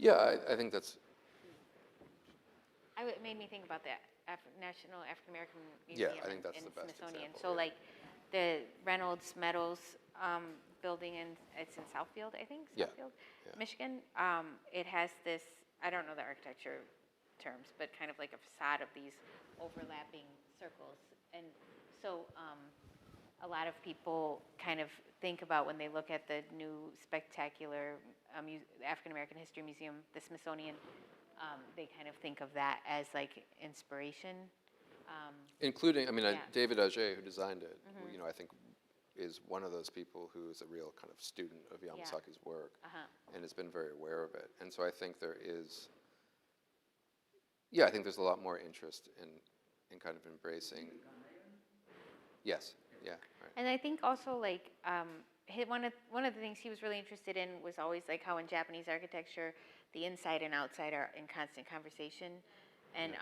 B: Yeah, I think that's,
C: It made me think about the National African American
B: Yeah,
C: Museum
B: I think that's
C: in
B: the best
C: Smithsonian.
B: example,
C: So
B: yeah.
C: like the Reynolds Meadows building it's in Southfield, I think,
B: Yeah,
C: Southfield,
B: yeah.
C: Michigan. It has this, I don't know the architecture terms, but kind of like a facade of these overlapping circles. And so a lot of people kind of think about when they look at the new spectacular African American History Museum, the Smithsonian, they kind of think of that as like inspiration.
B: Including, I mean,
C: Yeah.
B: David Auger, who designed it, you know, I think is one of those people who is a real kind of student of Yamasaki's work and has been very aware of it. And so I think there is, yeah, I think there's a lot more interest in kind of embracing. Yes, yeah, right.
C: And I think also like one of the things he was really interested in was always like how in Japanese architecture, the inside and outside are in constant conversation, and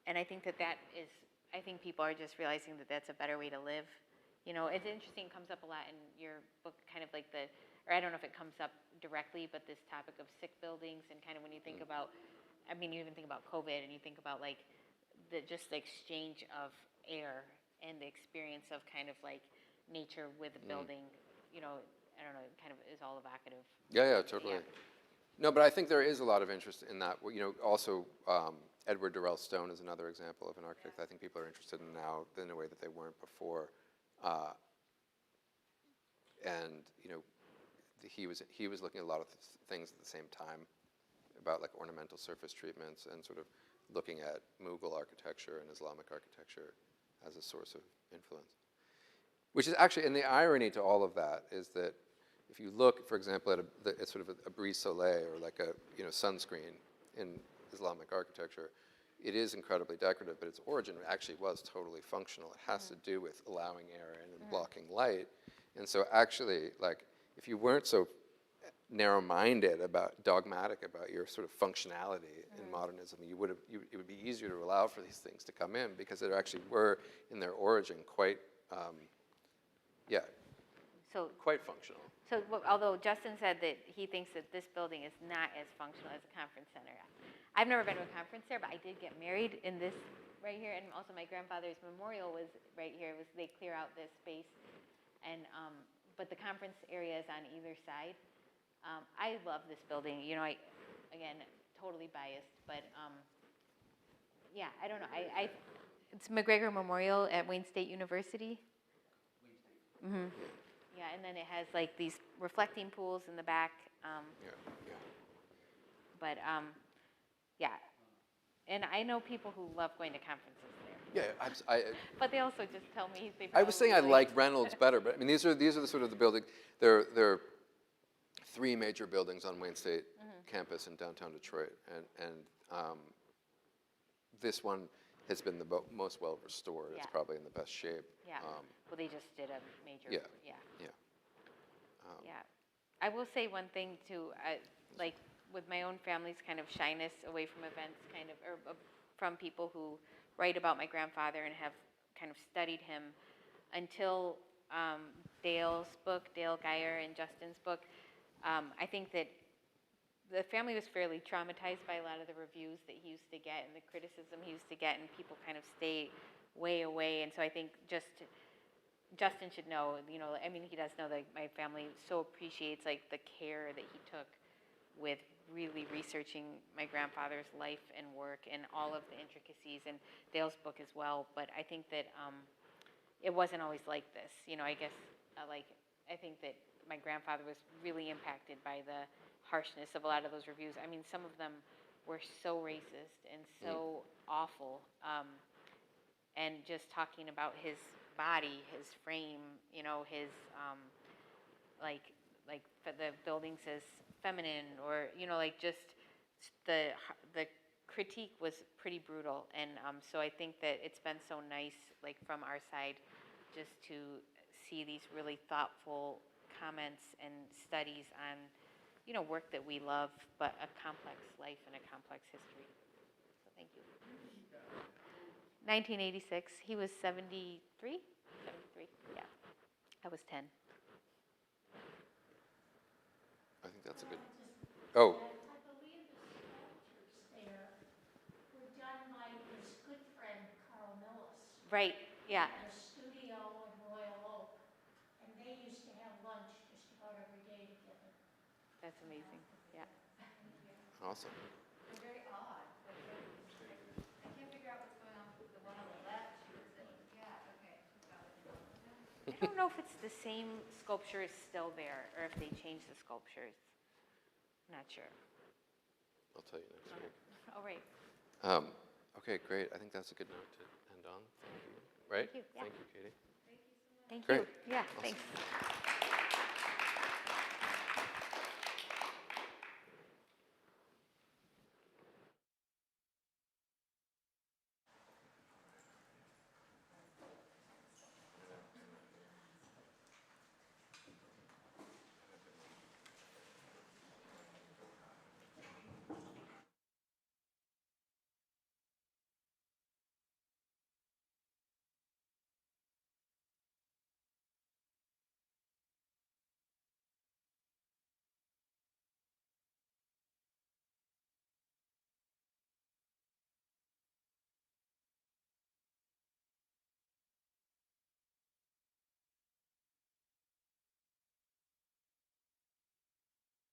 C: and I think that is, I think people are just realizing that that's a better way to live. You know, it's interesting. It comes up a lot in your book, kind of like or I don't know if it comes up directly, but this topic of sick buildings and kind of when you think about, I mean, you even think about COVID and you think about like just the exchange of air and the experience of kind of like nature with a building, you know, I don't know, it kind of is all evocative.
B: Yeah, totally.
C: Yeah.
B: No, but I think there is a lot of interest in that. You know, also Edward Dorell Stone is another example of an architect I think people are interested in now in a way that they weren't before. And you know, he was looking at a lot of things at the same time about like ornamental surface treatments and sort of looking at Mughal architecture and Islamic architecture as a source of influence. Which is actually, and the irony to all of that is that if you look, for example, at it's sort of a brise soleil or like a sunscreen in Islamic architecture, it is incredibly decorative, but its origin actually was totally functional. It has to do with allowing air in and blocking light. And so actually, like, if you weren't so narrow-minded dogmatic about your sort of functionality in modernism, it would be easier to allow for these things to come in because they actually were, in their origin, quite, quite functional.
C: So although Justin said that he thinks that this building is not as functional as a conference center. I've never been to a conference there, but I did get married in this right here, and also my grandfather's memorial was right here. They clear out this space, and but the conference area is on either side. I love this building. You know, again, totally biased, but yeah, I don't know. It's McGregor Memorial at Wayne State University. Yeah, and then it has like these reflecting pools in the back. But yeah, and I know people who love going to conferences there.
B: Yeah,
C: But they also just tell me they.
B: I was saying I
C: probably
B: like Reynolds better, but I mean these are the sort of the building. There are three major buildings on Wayne State campus in downtown Detroit, and this one has been the most well restored. It's probably in the best shape.
C: Yeah. Well, they just did a major.
B: Yeah.
C: Yeah. I will say one thing too. Like with my own family's kind of shyness away from events, kind of, or from people who write about my grandfather and have kind of studied him, until Dale Geyer and Justin's book. I think that the family was fairly traumatized by a lot of the reviews that he used to get and the criticism he used to get, and people kind of stay way away. And so I think Justin should know, you know, I mean, he does know that my family so appreciates like the care that he took with really researching my grandfather's life and work and all of the intricacies, and Dale's book as well. But I think that it wasn't always like this. You know, I guess I think that my grandfather was really impacted by the harshness of a lot of those reviews. I mean, some of them were so racist and so awful. And just talking about his body, his frame, you know, his like the building says feminine, or you know, like just the critique was pretty brutal. And so I think that it's been so nice, like from our side, just to see these really thoughtful comments and studies on, you know, work that we love, but a complex life and a complex history. So thank you. 1986. He was 73? 73, yeah. I was 10.
B: I think that's a good. Oh.
E: I believe
C: Right, yeah.
F: The studio in Royal Oak, and they used to have lunch just about every day together.
C: That's amazing, yeah.
B: Awesome.
E: They're very odd. Like, I can't figure out what's going on with the one on the left. She was in, yeah, okay. She's got it.
C: I don't know if it's the same sculpture is still there, or if they changed the sculptures. Not sure.
B: I'll tell you next week.
C: All right.
B: Okay, great. I think that's a good note to end on. Thank you. Right?
C: Thank you, yeah.
B: Thank you, Katie.
C: Thank
B: Great.
C: you. Yeah,
B: Awesome.
C: thanks.